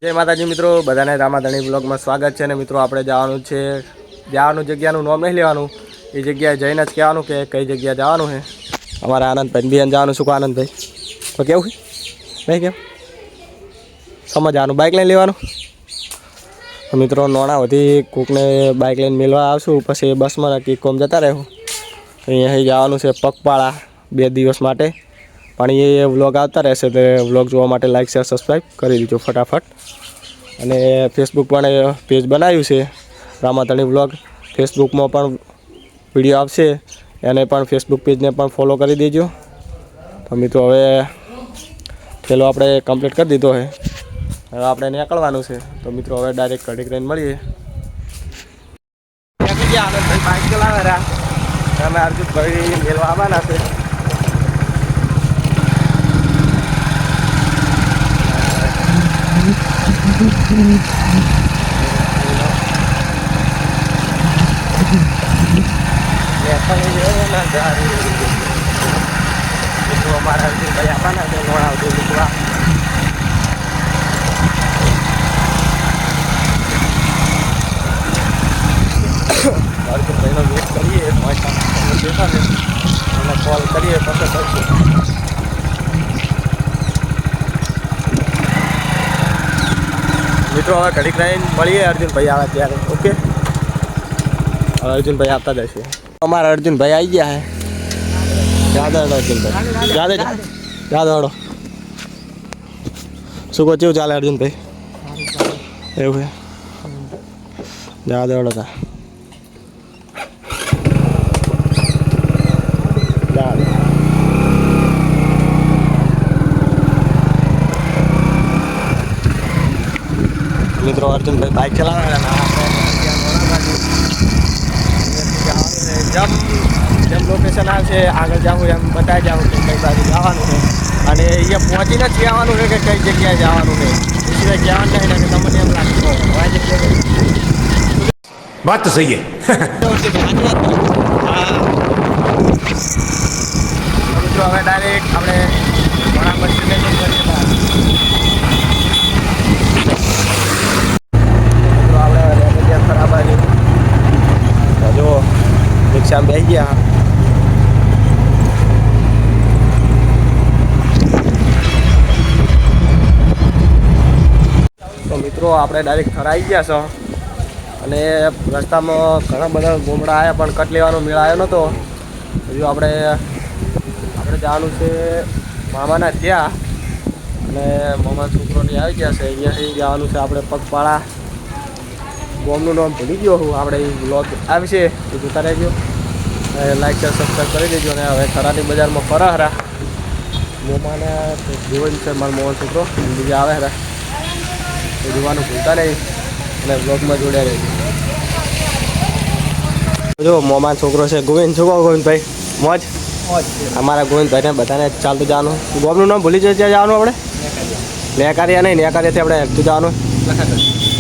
જય માતાજી મિત્રો, બધાને રામાધણી બ્લોગમાં સ્વાગત છે. અને મિત્રો આપણે જવાનું છે, જગ્યાનું નામ નહીં લેવાનું, એ જગ્યાએ જઈને જ કહેવાનું કે કઈ જગ્યાએ જવાનું છે. અમારા આનંદભાઈ બિયાન જવાનું. શું કહો આનંદભાઈ? તો કેવું નહીં કેમ સમજવાનું, બાઇક લઈને લેવાનું. મિત્રો નોણા વધી કોકને બાઇક લઈને મેળવા આવશું, પછી બસમાં નક્કી કોમ જતા રહેવું. અહીંયા જવાનું છે પગપાળા 2 દિવસ માટે. પણ એ વ્લોગ આવતા રહેશે, તો વ્લોગ જોવા માટે લાઈક શેર સબસ્ક્રાઈબ કરી દીજો ફટાફટ. અને ફેસબુક પણ પેજ બનાવ્યું છે રામાધણી વ્લોગ. ફેસબુકમાં પણ વિડીયો આવશે, એને પણ ફેસબુક પેજને પણ ફોલો કરી દેજો. તો મિત્રો હવે પેલો આપણે કમ્પ્લીટ કરી દીધો છે, હવે આપણે નીકળવાનું છે. તો મિત્રો હવે ડાયરેક્ટ ઘડીક રહીને મળીએ. આનંદભાઈ બાઇક ચલાવે રહ્યા, અમે અર્જુનભાઈ મેળવા આવવાના છે. અમારા અર્જુનભાઈ આવવાના છે નોણા આવતું મૂકવા. અર્જુનભાઈનો વેટ કરીએ, બેઠા છે એને કોલ કરીએ પછી કરશું. મિત્રો હવે ઘડીક રહીને મળીએ, અર્જુનભાઈ આવે ત્યારે. ઓકે, હવે અર્જુનભાઈ આવતા જશે. અમારા અર્જુનભાઈ આવી ગયા હે. યાદ અર્જુનભાઈ યાદ હડો. શું કહો, કેવું ચાલે અર્જુનભાઈ? એવું છે, યાદ હડો તા. મિત્રો અર્જુનભાઈ બાઇક ચલાવવાના, જેમ લોકેશન આવશે આગળ જવું એમ બતાવી જાવ કે કઈ બાજુ જવાનું છે. અને અહીંયા પહોંચીને જ કહેવાનું છે કે કઈ જગ્યાએ જવાનું છે. એ સિવાય કહેવાનું નહીં ને કે તમને એમ લાગતું આ જગ્યાએ વાત તો સહી મિત્રો હવે ડાયરેક્ટ આપણે બરાબર જો રિક્ષામાં બેસી ગયા. તો મિત્રો આપણે ડાયરેક્ટ થરાઈ ગયા છો. અને રસ્તામાં ઘણા બધા ગોમડા આવ્યા, પણ કટ લેવાનો મેળ આવ્યો નહોતો. હજુ આપણે જવાનું છે મામાના ત્યાં. અને મામા છોકરોની આવી ગયા છે, અહીંયાથી જવાનું છે આપણે પગપાળા. ગોમનું નામ ભૂલી ગયો હું, આપણે એ વ્લોગ આવશે એ જોતા રહેજો. લાઈક શેર સબસ્ક્રાઈબ કરી દેજો. અને હવે થરાની બજારમાં ફરા હરા મોમાને જોઈ છે મારો મોહન છોકરો બીજા આવે હરા, એ જોવાનું ભૂલતા નહીં અને વ્લોગમાં જોડ્યા રહેજો. જો મોમાન છોકરો છે ગોવિંદ. શું કહો ગોવિંદભાઈ? મોજ અમારા ગોવિંદભાઈને બધાને ચાલતું જવાનું. ગોમનું નામ ભૂલી જાય જવાનું આપણે નેકારિયા નહીં, નેકારિયાથી આપણે હેઠતું જવાનું.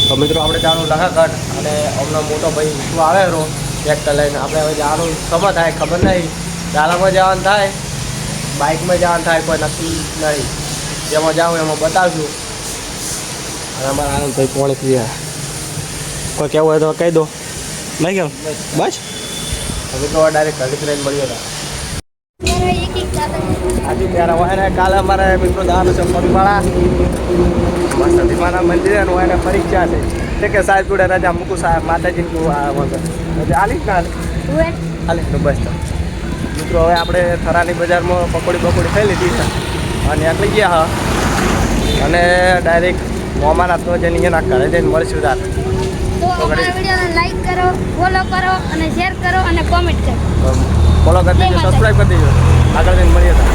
તો મિત્રો આપણે જવાનું લખાગઢ. અને હમણાં મોટો ભાઈ શું આવે રો ટ્રેક્ટર લઈને. આપણે હવે જવાનું ખબર થાય, ખબર નહીં ચાલામાં જવાનું થાય, બાઇકમાં જવાનું થાય, કોઈ નક્કી નહીં. જેમાં જાઉં એમાં બતાવશું. અને અમારા આનંદભાઈ પોણી પીએ. કોઈ કહેવું હોય તો કહી દો. નહીં કેવું બસ. મિત્રો ડાયરેક્ટ ઘડી લઈને મળીએ હતા. આજે ત્યારે હોય ને કાલે અમારે મિત્રો જવાનું છે પગપાળા સતીમાના મંદિરે. હોય એને પરીક્ષા છે કે સાહેબ જોડે રજા મૂકું, સાહેબ માતાજીને રજા આલીશ ના આલીશ તો બસ. મિત્રો હવે આપણે થરાની બજારમાં પકોડી ખાઈ લીધી છે અને નીકળી ગયા હા. અને ડાયરેક્ટ મોમાના તો જઈને એના ઘરે જઈને મળીશું. તાર તો અમારા વિડીયોને લાઈક કરો, ફોલો કરો અને શેર કરો અને કોમેન્ટ કરો. ફોલો કરી દેજો, સબસ્ક્રાઈબ કરી દેજો. આગળ જઈને મળીએ હતા.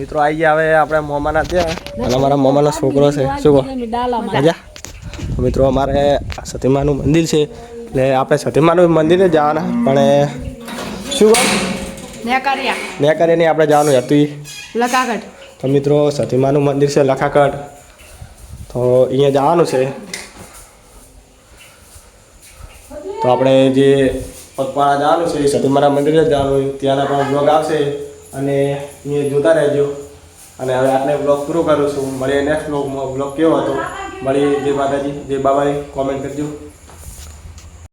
મિત્રો આવી ગયા હવે આપણે મોમાના ત્યાં. અને અમારા મોમાનો છોકરો છે. શું કહો મજા? મિત્રો અમારે સતીમાનું મંદિર છે, એટલે આપણે સતીમાનું મંદિરે જવાના. પણ શું કહો નેકારિયા નહીં, આપણે જવાનું હતું લખાગઢ. તો મિત્રો સતીમાનું મંદિર છે લખાગઢ, તો અહીંયા જવાનું છે. તો આપણે જે પગપાળા જવાનું છે સતીમાના મંદિરે જવાનું, ત્યાંના પણ બ્લોગ આવશે અને અહીંયા જોતા રહેજો. અને હવે આટલે બ્લોગ પૂરો કરું છું. મળીએ નેક્સ્ટ બ્લોગમાં. બ્લોગ કેવો હતો મળીએ. જય માતાજી, જય બાબાજી. કોમેન્ટ કરજો.